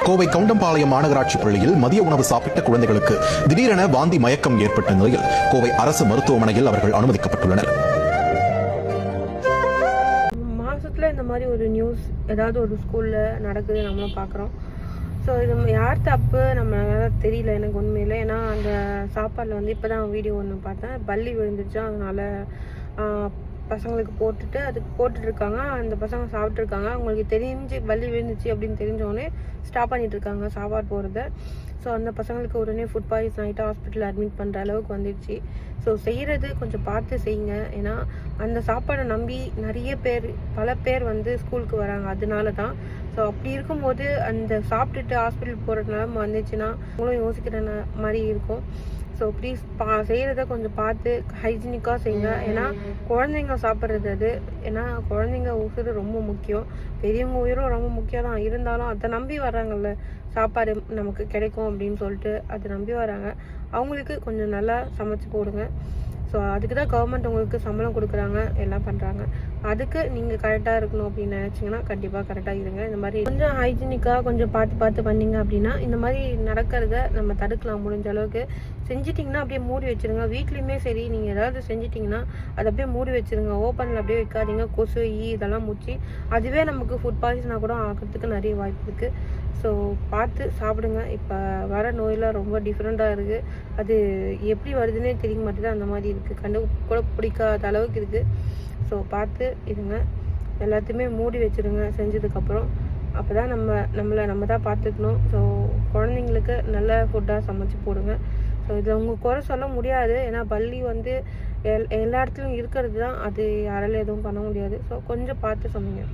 கோவை கவுண்டம்பாளையம் மாநகராட்சி பள்ளியில் மதிய உணவு சாப்பிட்ட குழந்தைகளுக்கு திடீரென வாந்தி மயக்கம் ஏற்பட்ட நிலையில் கோவை அரசு மருத்துவமனையில் அவர்கள் அனுமதிக்கப்பட்டுள்ளனர். மாசத்துல இந்த மாதிரி ஒரு நியூஸ் ஏதாவது ஒரு ஸ்கூல்ல நடக்குது நம்மளும் பார்க்குறோம். ஸோ இது யார் தப்பு நம்மளால தெரியல எனக்கு உண்மையில. ஏன்னா அந்த சாப்பாடில் வந்து இப்போ தான் வீடியோ ஒன்று பார்த்தேன், பல்லி விழுந்துச்சு. அதனால பசங்களுக்கு போட்டுட்ருக்காங்க. அந்த பசங்க சாப்பிட்ருக்காங்க. அவங்களுக்கு தெரிஞ்சு பல்லி விழுந்துச்சு அப்படின்னு தெரிஞ்சோடனே ஸ்டாப் பண்ணிட்டு இருக்காங்க சாப்பாடு போகிறத. ஸோ அந்த பசங்களுக்கு உடனே ஃபுட் பாய்சன் ஆகிட்டு ஹாஸ்பிட்டலில் அட்மிட் பண்ணுற அளவுக்கு வந்துடுச்சு. ஸோ செய்கிறது கொஞ்சம் பார்த்து செய்யுங்க. ஏன்னா அந்த சாப்பாடை நம்பி பல பேர் வந்து ஸ்கூலுக்கு வராங்க. அதனால தான். ஸோ அப்படி இருக்கும்போது அந்த சாப்பிட்டுட்டு ஹாஸ்பிட்டல் போகிற நிலமை வந்துச்சுன்னா அவங்களும் யோசிக்கிற மாதிரி இருக்கும். ஸோ ப்ளீஸ் செய்கிறத கொஞ்சம் பார்த்து ஹைஜீனிக்காக செய்யுங்க. ஏன்னா குழந்தைங்க சாப்பிட்றது அது. ஏன்னா குழந்தைங்க உசுறு ரொம்ப முக்கியம், பெரியவங்க உயிரும் ரொம்ப முக்கியம் தான். இருந்தாலும் அதை நம்பி வர்றாங்கல்ல, சாப்பாடு நமக்கு கிடைக்கும் அப்படின்னு சொல்லிட்டு அதை நம்பி வராங்க. அவங்களுக்கு கொஞ்சம் நல்லா சமைச்சு போடுங்க. ஸோ அதுக்கு தான் கவர்மெண்ட் உங்களுக்கு சம்பளம் கொடுக்குறாங்க, எல்லாம் பண்ணுறாங்க. அதுக்கு நீங்கள் கரெக்டாக இருக்கணும் அப்படின்னு நினச்சிங்கன்னா கண்டிப்பாக கரெக்டாக இருங்க. இந்த மாதிரி கொஞ்சம் ஹைஜீனிக்காக கொஞ்சம் பார்த்து பண்ணிங்க அப்படின்னா இந்த மாதிரி நடக்கிறத நம்ம தடுக்கலாம். முடிஞ்ச அளவுக்கு செஞ்சிட்டிங்கன்னா அப்படியே மூடி வச்சுருங்க. வீட்லேயுமே சரி, நீங்கள் ஏதாவது செஞ்சிட்டிங்கன்னா அதை அப்படியே மூடி வச்சுருங்க. ஓப்பனில் அப்படியே வைக்காதீங்க. கொசு இதெல்லாம் முச்சி அதுவே நமக்கு ஃபுட் பாய்சனாக கூட ஆகிறதுக்கு நிறைய வாய்ப்பு இருக்குது. ஸோ பார்த்து சாப்பிடுங்க. இப்போ வர நோயெலாம் ரொம்ப டிஃப்ரெண்ட்டாக இருக்குது. அது எப்படி வருதுன்னே தெரிய மாட்டேது. அந்த மாதிரி இருக்குது, கண்டு கூட பிடிக்காத அளவுக்கு இருக்குது. ஸோ பார்த்து இருங்க. எல்லாத்தையுமே மூடி வச்சுருங்க செஞ்சதுக்கப்புறம். அப்போ தான் நம்ம தான் பார்த்துக்கணும். ஸோ குழந்தைங்களுக்கு நல்ல ஃபுட்டாக சமைச்சு போடுங்க. ஸோ இதில் உங்கள் குறை சொல்ல முடியாது. ஏன்னா பல்லி வந்து எல்லா இடத்துலையும் இருக்கிறது தான். அது யாராலும் எதுவும் பண்ண முடியாது. ஸோ கொஞ்சம் பார்த்து சமைங்க.